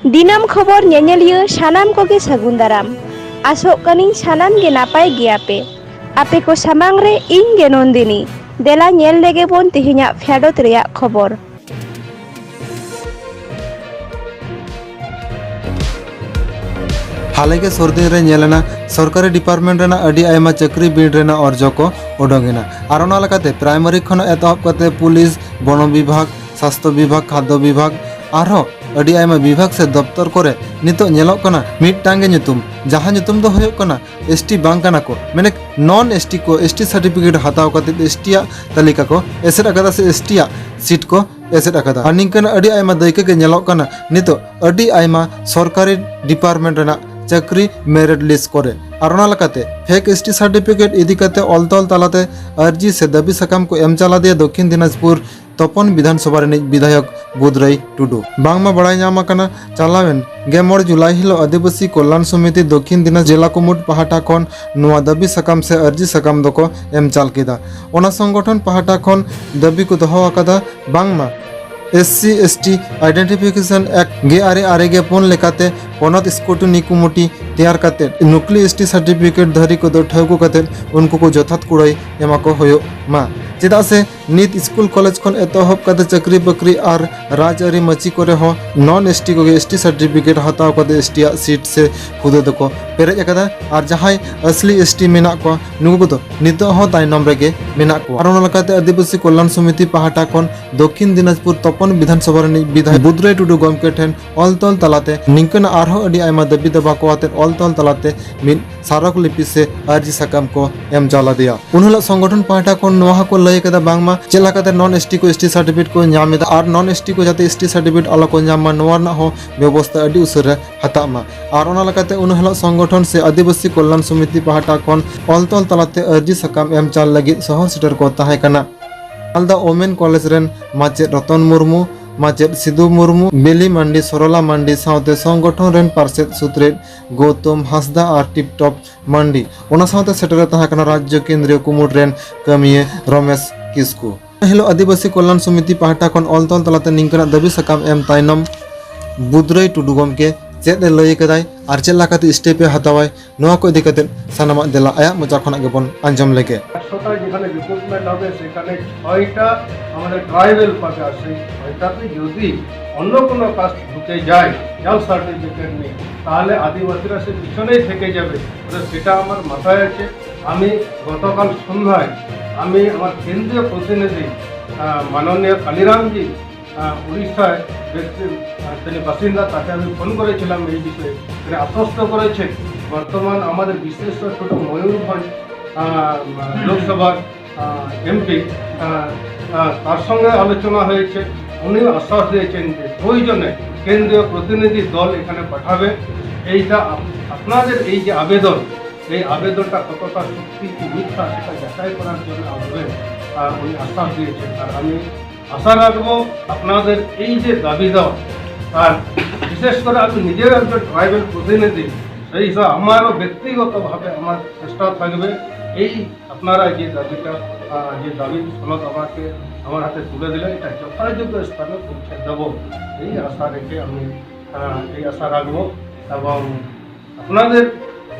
दिनम खबर नेनेलियो सानाम कोगे सागुन दाराम आसोग कानिं सानाम गे नापाय गियापे आपे को सामांग रे इं गे नंदिनी देला नेल लेगे बोन तिहिन्या फेडोत रेया खबर। हाल के सर्दी रे नेलेना सरकारी डिपार्टमेंट रेना अडी आयमा चक्री बीड रेना अर्जो को ओडोगेना आर ओना लकाते प्राइमरी खन एतहब काते पुलिस वन विभाग स्वास्थ्य विभाग खाद्य विभाग आरो अडी आयमा विभाग से दफ्तर करे नितो नेलोक कना मिदटांग गे ᱧᱩᱛᱩᱢ जहां ᱧᱩᱛᱩᱢ दो होयो कना एसटी बांग कना को माने नॉन एसटी को एसटी सर्टिफिकेट हताव काते एसटी या तालिका को एसेट अकादा से एसटी या सीट को एसेट अकादा और निंकन अडी आयमा दैके गे नेलोक कना नितो अडी आयमा सरकारी डिपार्टमेंट रेना चक्री मेरिट लिस्ट करे और ओना लकाते फेक एसटी सर्टिफिकेट इदी काते ऑलतॉल तालाते अर्जी से दाबी सकाम को एम चला दिया दक्षिण दिनाजपुर तपन विधानसभा रे विधायक बुधराई टुडू बांगमा बड़ाई नाम आकना चालावेन 11 जुलाई हिलो आदिवासी कल्याण समिति दक्षिण दिनाज जिला कुमुट पहाटा खन नोआ दाबी सकाम से अर्जी सकाम दको एम चाल केदा ओना संगठन पहाटा खन दाबी को दोहो आकादा बांगमा एससी एसटी आइडेंटिफिकेशन एक्ट गे आरे आरे गे पोन लेकाते पोनत स्कूटनी कुमुटी तैयार काते नुकली एसटी सर्टिफिकेट धारी को दो ठेगु काते उनको को जथात कुड़ाई एमा को होयो मा चेदा से नित स्कूल कॉलेज खन एतहब काते चक्री बकरी और राजआरी मची करे हो नॉन एसटी को एसटी सर्टिफिकेट हताव काते एसटी या सीट से खुदे दको पेरेज अकादा और जहां असली एसटी मेना को नुगु को नितो हो ताइनम रेगे मेना को और लकाते आदिवासी कल्याण समिति पहाटा खन दक्षिण दिनाजपुर तपन विधानसभा रे विधायक बुधराई टुडू गमके ठेन ऑलतॉल तलाते निंकन आरहो अडी आयमा दाबी दबा को आते ऑलतॉल तलाते मिन सारक लिपि से अर्जी सकाम को एम जाला दिया उनहला संगठन पहाटा खन नोहा को लय कदा बांगमा चेला काते नॉन एसटी को एसटी सर्टिफिकेट को ᱧᱟᱢᱮᱫᱟ और नॉन एसटी को जाते एसटी सर्टिफिकेट अला को ᱧᱟᱢ मा नोवा ना हो व्यवस्था अडी उसरे हतामा और ओना लकाते उनहला संगठन से आदिवासी कल्याण समिति पहाटा खन ऑलतॉल तलाते अर्जी सकाम एम चाल लगी सह सीटर को ताहे कना आलदा ओमेन कॉलेज रेन माचेद रतन मुर्मू माचेद सिद्धू मुर्मू बेली मंडी सरला मंडी साउते संगठन रेन पार्षद सुत्रेद गौतम हासदा और टिपटॉप मंडी ओना साउते सेटर ताहे कना राज्य केंद्रीय कुमुट रेन कमिए रमेश किस्कू हेलो आदिवासी कल्याण समिति पहाटा खन ऑलतॉल तलाते निंकना दाबी सकाम एम ताइनम बुधराई टुडू गमके चेद लय कदाय और चेद लाकाते स्टेप हतावाय नोआ को इदी काते सानामा देला आया मजा खना गेबन आंजम लेगे একশোটা যেখানে রিক্রুটমেন্ট হবে সেখানে 6টা আমাদের ট্রাইবাল পাবে আর সেই 6টাতে যদি অন্য কোনো কাস্ট ঢুকে যায় জাল সার্টিফিকেট নেই তাহলে আদিবাসীরা সে পিছনেই থেকে যাবে সেটা আমার মাথায় আছে আমি গতকাল সন্ধ্যায় আমি আমার কেন্দ্রীয় প্রতিনিধি মাননীয় কালিরামজি উড়িষ্যায় তিনি বাসিন্দা তাকে আমি ফোন করেছিলাম এই বিষয়ে তিনি আশ্বস্ত করেছেন বর্তমান আমাদের বিশেষ ছোট ময়ূরভঞ্জ লোকসভার এমপি তার সঙ্গে আলোচনা হয়েছে উনি আশ্বাস দিয়েছেন যে প্রয়োজনে কেন্দ্রীয় প্রতিনিধি দল এখানে পাঠাবে এইটা আপনাদের এই যে আবেদন এই আবেদনটা কতটা সত্যি কি মিথ্যা সেটা যাচাই করার জন্য আসবেন উনি আশ্বাস দিয়েছেন আর আমি আশা রাখবো আপনাদের এই যে দাবি দেওয়া আর বিশেষ করে আমি নিজের একজন ট্রাইবাল প্রতিনিধি সেই হিসাবে আমারও ব্যক্তিগতভাবে আমার চেষ্টা থাকবে এই আপনারা যে দাবিটা যে দাবি ফলত আমাকে আমার হাতে তুলে দিলে এটা যথাযোগ্য স্থানে পৌঁছে দেব এই আশা রেখে আমি এই আশা রাখবো এবং আপনাদের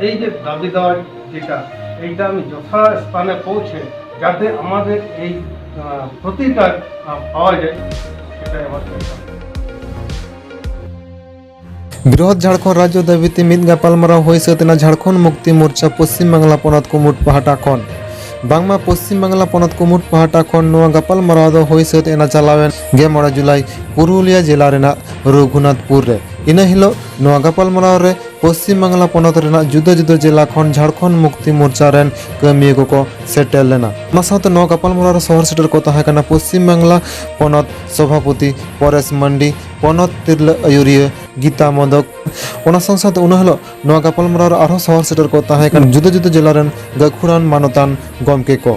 এই যে দাবি দেওয়ার যেটা এইটা আমি যথাস্থানে পৌঁছে যাতে আমাদের এই প্রতিকার পাওয়া যায় সেটাই আমার চেষ্টা। बृहत झारखंड राज्य दाबीते मिद गापालमाराव होय सतना झारखंड मुक्ति मोर्चा पश्चिम बांगला पनत कुमुट पहाटा खन बांगमा पश्चिम बांगला पनत कुमुट पहाटा खन नोआ गापालमाराव दो होय सतना चालावेन 11 जुलाई पुरुलिया जिला रेना रघुनाथपुर रे इन हिलो नोआ गापालमाराव रे पश्चिम बांगला पनत रेना जुदा जुदा जिला खन झारखंड मुक्ति मोर्चा रेन कमिए को सेटेल लेना ओना साथे नोआ गापालमाराव शहर सेटर को ताहे कना पश्चिम बांगला पनत सभापति परेश मंडी पनत तिरला आयुरिया गीता मदक ओना संसाते उनहलो नोआ गापालमाराव आरो शहर सेटर को ताहे कना जुदा जुदा जिला रेन गाखुरान मानतान गमके को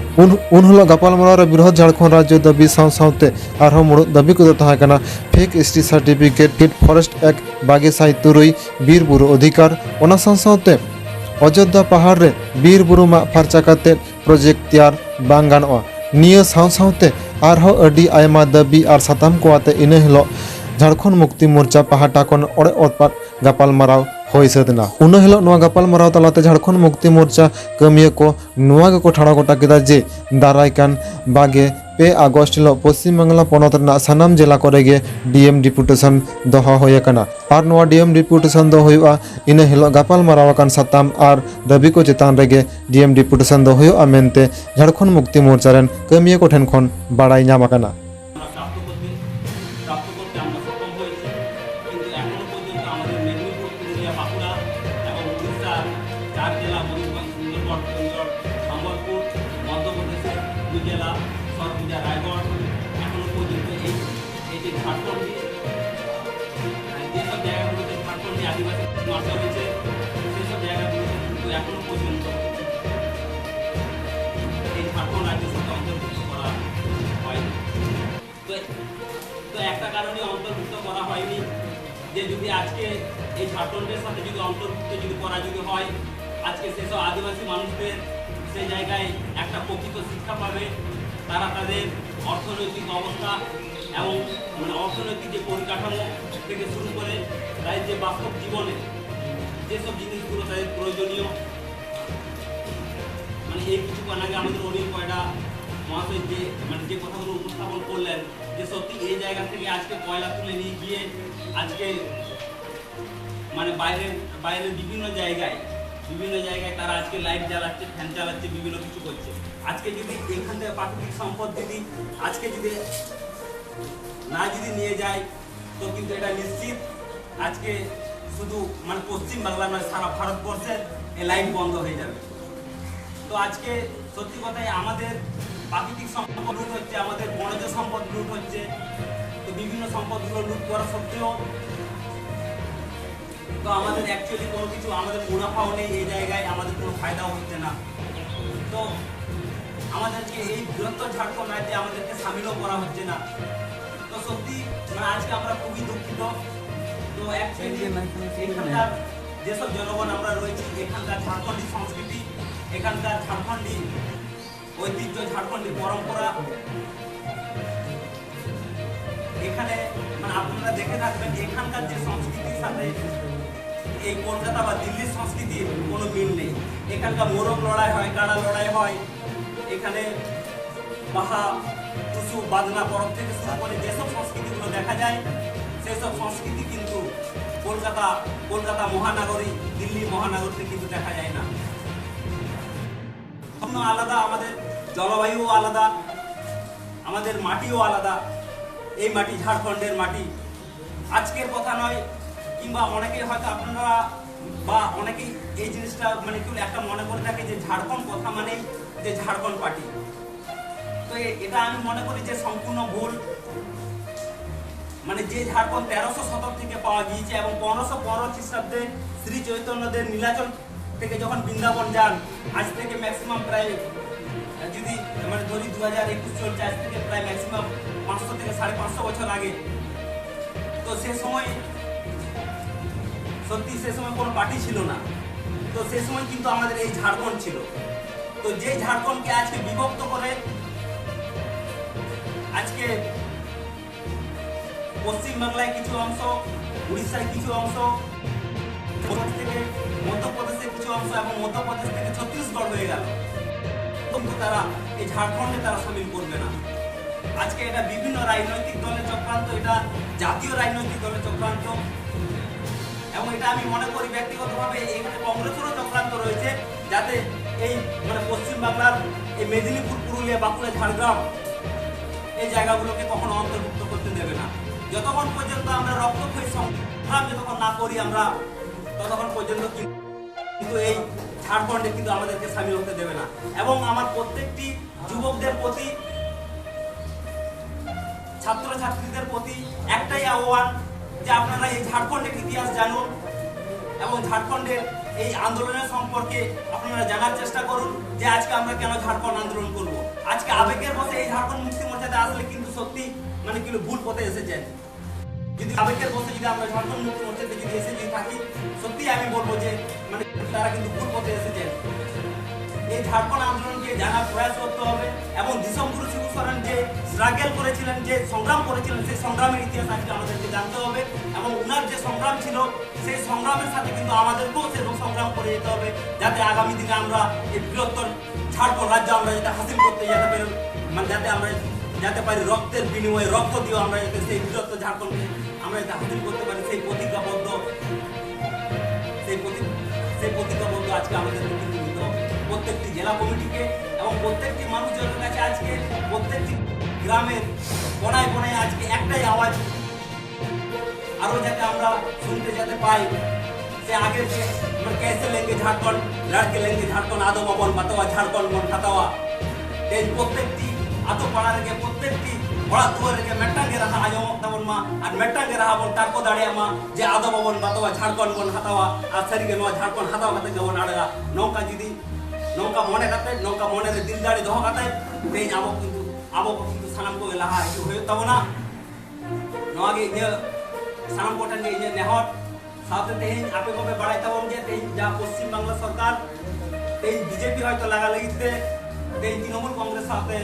उनहलो गापालमाराव बृहत झारखंड राज्य दाबी साउते आरो मुड़ दाबी को ताहे कना fake ST certificate forest act 22 बीर बुरु अधिकार ओना संसाते अयोध्या पहाड़ रे बीर बुरु मा फरचा काते प्रोजेक्ट तैयार बांग गानोआ निया साउते आरो अडी आयमा दाबी आर साताम को आते इन हिलो ঝাড়খণ্ড মুক্তি মোর্চা পাহাটা ᱠᱷᱚᱱ ᱚᱲᱮᱡ ᱚᱛᱯᱟᱛ ᱜᱟᱯᱟᱞᱢᱟᱨᱟᱣ ᱦᱩᱭ ᱥᱟᱹᱛ ᱮᱱᱟ। ᱩᱱ ᱦᱤᱞᱳᱜ ᱱᱚᱣᱟ ᱜᱟᱯᱟᱞᱢᱟᱨᱟᱣ ᱛᱟᱞᱟᱛᱮ ঝাড়খণ্ড মুক্তি মোর্চা ᱠᱟᱹᱢᱤᱭᱟᱹ ᱠᱚ ᱱᱚᱣᱟ ᱜᱮᱠᱚ ᱴᱷᱟᱲᱚ ᱜᱚᱴᱟ ᱠᱮᱫᱟ ᱡᱮ ᱫᱟᱨᱟᱭ ᱠᱟᱱ 22 আগস্ট হিলোᱜ পশ্চিম বাংলা পনᱚᱛ ᱨᱮᱱᱟᱜ ᱥᱟᱱᱟᱢ ᱡᱮᱞᱟ ᱠᱚᱨᱮ ᱜᱮ ᱰᱤএᱢ ᱰᱤᱯᱩᱴᱮᱥᱚᱱ ᱫᱚᱦᱚ ᱦᱩᱭ ᱟᱠᱟᱱᱟ। ᱟᱨ ᱱᱚᱣᱟ ᱰᱤএᱢ ᱰᱤᱯᱩᱴᱮᱥᱚᱱ ᱫᱚ ᱦᱩᱭᱩᱜᱼᱟ ᱤᱱᱟᱹ ᱦᱤᱞᱳᱜ ᱜᱟᱯᱟᱞᱢᱟᱨᱟᱣ ᱟᱠᱟᱱ ᱥᱟᱛᱟᱢ ᱟᱨ ᱫᱟᱹᱵᱤ ᱠᱚ ᱪᱮᱛᱟᱱ ᱨᱮᱜᱮ ᱰᱤএᱢ ᱰᱤᱯᱩᱴᱮᱥᱚᱱ ᱫᱚ ᱦᱩᱭᱩᱜᱼᱟ ᱢᱮᱱᱛᱮ ঝাড়খণ্ড মুক্তি মোর্চা ᱨᱮᱱ ᱠᱟᱹᱢᱤᱭᱟᱹ ᱠᱚ ᱴᱷᱮᱱ ᱠᱷᱚᱱ ᱵᱟᱲᱟᱭ ᱧᱟᱢ আকানা। প্রাপ্ত করতে আমরা সক্ষম হয়েছি, কিন্তু এখনো পর্যন্ত আমাদের মেদিনীপুর, পুরুলিয়া, বাঁকুড়া এবং উড়িষ্যার 4 জেলা ময়ূরভঞ্জ, সুন্দরগড়, কেন্দ্রগড়, সম্বলপুর, মধ্যপ্রদেশের 2 জেলা সরগুজা, রায়গড় এখনো পর্যন্ত এই যে ঝাড়খণ্ডী যেসব জায়গাগুলোতে ঝাড়খণ্ডী আদিবাসী মাসা রয়েছে সেসব জায়গাগুলোতে কিন্তু এখনো পর্যন্ত এই ঝাড়খণ্ড রাজ্যের সাথে অন্তর্ভুক্ত করা হয়নি। তো একটা কারণে অন্তর্ভুক্ত করা হয়নি যে যদি আজকে এই ঝাড়খণ্ডের সাথে যদি অন্তর্ভুক্ত যদি করা যদি হয়, আজকে সেসব আদিবাসী মানুষদের সেই জায়গায় একটা প্রকৃত শিক্ষা পাবে, তারা তাদের অর্থনৈতিক অবস্থা এবং অর্থনৈতিক যে পরিকাঠামো থেকে শুরু করে তাদের যে বাস্তব জীবনে যেসব জিনিসগুলো তাদের প্রয়োজনীয়, এই কিছুক্ষণ আগে আমাদের অনিল কয়টা মহাশয় যে কথাগুলো উপস্থাপন করলেন যে সত্যি এই জায়গা থেকে আজকে কয়লা তুলে নিয়ে গিয়ে আজকে বাইরের বিভিন্ন জায়গায় তারা আজকে লাইট জ্বালাচ্ছে, ফ্যান চালাচ্ছে, বিভিন্ন কিছু করছে। আজকে যদি এখান থেকে প্রাকৃতিক সম্পদ যদি আজকে যদি নিয়ে যায় তো কিন্তু এটা নিশ্চিত আজকে শুধু পশ্চিম বাংলা সারা ভারতবর্ষের এই লাইট বন্ধ হয়ে যাবে। তো আজকে সত্যি কথাই আমাদের প্রাকৃতিক সম্পদ লুট হচ্ছে, আমাদের বনজ সম্পদ লুট হচ্ছে। তো বিভিন্ন সম্পদগুলো লুট করা সত্ত্বেও তো আমাদের অ্যাকচুয়ালি কোনো কিছু আমাদের মুনাফাও নেই, এই জায়গায় আমাদের কোনো ফায়দাও হচ্ছে না। তো আমাদেরকে এই বৃহত্তর ঝাড়খণ্ড রাজ্যে আমাদেরকে সামিলও করা হচ্ছে না। তো সত্যি আজকে আমরা খুবই দুঃখিত। তো অ্যাকচুয়ালি এখানকার যেসব জনগণ আমরা রয়েছি, এখানকার ঝাড়খণ্ডী সংস্কৃতি, এখানকার ঝাড়খণ্ডী ঐতিহ্য, ঝাড়খণ্ডী পরম্পরা, এখানে আপনারা দেখে থাকবেন এখানকার যে সংস্কৃতির সাথে এই কলকাতা বা দিল্লির সংস্কৃতির কোনো মিল নেই। এখানকার মোরগ লড়াই হয়, কাড়া লড়াই হয়, এখানে বাহা, টুসু, বাদনা পরব থেকে শুরু করে যেসব সংস্কৃতিগুলো দেখা যায় সেসব সংস্কৃতি কিন্তু কলকাতা মহানগরী, দিল্লি মহানগরীতে কিন্তু দেখা যায় না। আলাদা, আমাদের জলবায়ু আলাদা, আমাদের মাটিও আলাদা। এই মাটি ঝাড়খণ্ডের মাটি, আজকের কথা নয়, কিংবা অনেকেই হয়তো আপনারা বা অনেকেই এই জিনিসটা কেউ একটা মনে করে থাকে যে ঝাড়খণ্ড কথা মানেই যে ঝাড়খণ্ড পার্টি। তো এটা আমি মনে করি যে সম্পূর্ণ ভুল। যে ঝাড়খণ্ড 1300 শতক থেকে পাওয়া গিয়েছে এবং 1515 খ্রিস্টাব্দে শ্রী চৈতন্যদেব নীলাচল থেকে যখন বৃন্দাবন যান, আজ থেকে ম্যাক্সিমাম প্রায় যদি ধরি 2021 চলছে, আজ থেকে প্রায় ম্যাক্সিমাম 500 থেকে 550 বছর আগে। তো সে সময় সত্যি সে সময় কোনো পার্টি ছিল না। তো সে সময় কিন্তু আমাদের এই ঝাড়খণ্ড ছিল। তো যে ঝাড়খণ্ডকে আজকে বিভক্ত করে আজকে পশ্চিম বাংলায় কিছু অংশ, উড়িষ্যায় কিছু অংশ, থেকে মধ্যপ্রদেশের কিছু অংশ এবং মধ্যপ্রদেশ থেকে ছত্তিশগড় হয়ে গেল, কিন্তু তারা এই ঝাড়খণ্ডে তারা সামিল করবে না। আজকে এটা বিভিন্ন রাজনৈতিক দলের চক্রান্ত, এটা জাতীয় রাজনৈতিক দলের চক্রান্ত, এবং এটা আমি মনে করি ব্যক্তিগতভাবে এখানে কংগ্রেসেরও চক্রান্ত রয়েছে, যাতে এই পশ্চিম বাংলার এই মেদিনীপুর, পুরুলিয়া, বাঁকুড়া, ঝাড়গ্রাম এই জায়গাগুলোকে কখনো অন্তর্ভুক্ত করতে দেবে না। যতক্ষণ পর্যন্ত আমরা রক্তক্ষয়ী সংগ্রাম যতক্ষণ না করি আমরা, ততক্ষণ পর্যন্ত কিন্তু এই ঝাড়খণ্ডে কিন্তু আমাদেরকে সামিল হতে দেবে না। এবং আমার প্রত্যেকটি যুবকদের প্রতি, ছাত্রছাত্রীদের প্রতি একটাই আহ্বান যে আপনারা এই ঝাড়খণ্ডের ইতিহাস জানুন এবং ঝাড়খণ্ডের এই আন্দোলনের সম্পর্কে আপনারা জানার চেষ্টা করুন যে আজকে আমরা কেন ঝাড়খণ্ড আন্দোলন করব। আজকে আবেগের বসে এই ঝাড়খণ্ড মুক্তি মোর্চাতে আসলে কিন্তু সত্যি কিন্তু ভুল পথে এসেছেন। যদি আবেগের বসে যদি আমরা ঝাড়খণ্ড মুক্তি মোর্চাতে যদি এসে থাকি, সত্যি আমি বলবো যে তারা কিন্তু ভুল পথে এসেছেন। এই ঝাড়খণ্ড আন্দোলনকে জানার প্রয়াস করতে হবে এবং দিশমগুরু শিবু সরেন যে স্ট্রাগল করেছিলেন, যে সংগ্রাম করেছিলেন, সেই সংগ্রামের ইতিহাস আজকে আমাদেরকে জানতে হবে এবং উনার যে সংগ্রাম ছিল সেই সংগ্রামের সাথে কিন্তু আমাদেরকেও সেরকম সংগ্রাম করে যেতে হবে, যাতে আগামী দিনে আমরা এই বৃহত্তর ঝাড়খণ্ড রাজ্য আমরা যাতে হাসিল করতে যেতে পারি, মানে যাতে আমরা যাতে পারি রক্তের বিনিময়ে রক্ত দিয়েও আমরা যাতে সেই বৃহত্তর ঝাড়খণ্ডকে আমরা যাতে হাসিল করতে পারি, সেই প্রতিজ্ঞাবদ্ধ আজকে আমাদের কিন্তু নিতে হবে প্রত্যেকটি জেলা কমিটিকে এবং প্রত্যেকটি মানুষজনের কাছে। আজকে প্রত্যেকটি গ্রামের কোনায় কোনায় আজকে একটাই আওয়াজ আরো যাতে আমরা শুনতে যেতে পাই, সে আগের যে कैसे लेंगे झारखंड, लड़के लेंगे झारखंड, आदो बाबन बातवा झारखंड मन खातावा এই প্রত্যেকটি আতো পাড়া রেখে প্রত্যেকটি বড়া দুয়ার রেখে মেটাঙ্গে রাখা আজমক তাবন মা আর মেটাঙ্গে রাখা বন তারকো দাঁড়িয়ে মা যে আদো বাবন বাতवा झारखंड मन হাতাওয়া আর সারিকে নোয়া ঝাড়খণ্ড হাতাওয়া কাতে যাবন আড়গা নৌকা যদি নৌকা মনে কাতে নৌকা মনে রে দিল দাড়ি দহ কাতে তেজ আবো কিন্তু সানাম কো লাহা হিজু হয়ে তাবনা নোয়া গে ইয়ে সানাম কোটান গে ইয়ে নেহট সাথে তেজ আপে কবে বাড়াই তাবন যে তেজ যা পশ্চিম বাংলা সরকার তেজ বিজেপি হয়তো লাগা লাগিতে তেজ তৃণমূল কংগ্রেস সাথে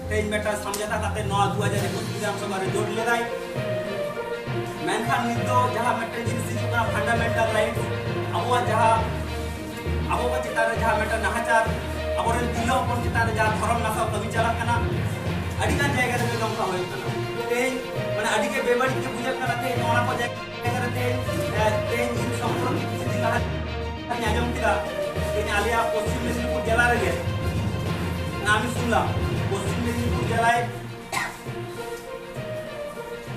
তেজ মেটা সমঝোতা কাতে 9-2021 বিধানসভা রে জোট লেদাই মেনখান নিতো যাহা মেটা জিনিস হিজুকা ফান্ডামেন্টাল রাইট আবহাওয়া যাহা আবহাওয়া চিতারে যাহা মেটা নাহাচার আবরেন দিলো কোন চিতারে যাহা ধরম নাসা কবি চালাক কানা আডিগান জায়গা রে নমকা হই কানা তেজ মানে আডিকে বেবাড়ি কে বুঝা কানা তেজ ওনা কো জায়গা রে তেজ ইন সম্পূর্ণ কিছু লাহা আমি আজম কিরা তেজ আলিয়া পশ্চিম মেদিনীপুর জেলা রে না আমি শুনলাম পশ্চিম মেদিনীপুর জেলায়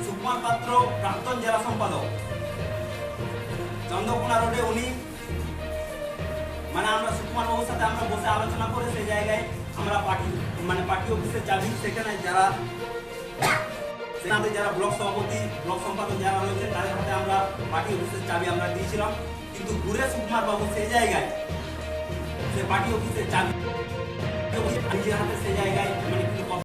সুকুমার পাত্র প্রাক্তন জেলা সম্পাদক চন্দ্রকোনা রোডে উনি মানে আমরা সুকুমার বাবুর সাথে আমরা বসে আলোচনা করে সেই জায়গায় আমরা পার্টি অফিসের চাবি সেখানে যারা ব্লক সভাপতি ব্লক সম্পাদক যারা রয়েছে তাদের হাতে আমরা পার্টি অফিসের চাবি আমরা দিয়েছিলাম, কিন্তু ঘুরে সুকুমার বাবু সেই জায়গায় সে পার্টি অফিসের চাবি নিজের হাতে সেই জায়গায় মানে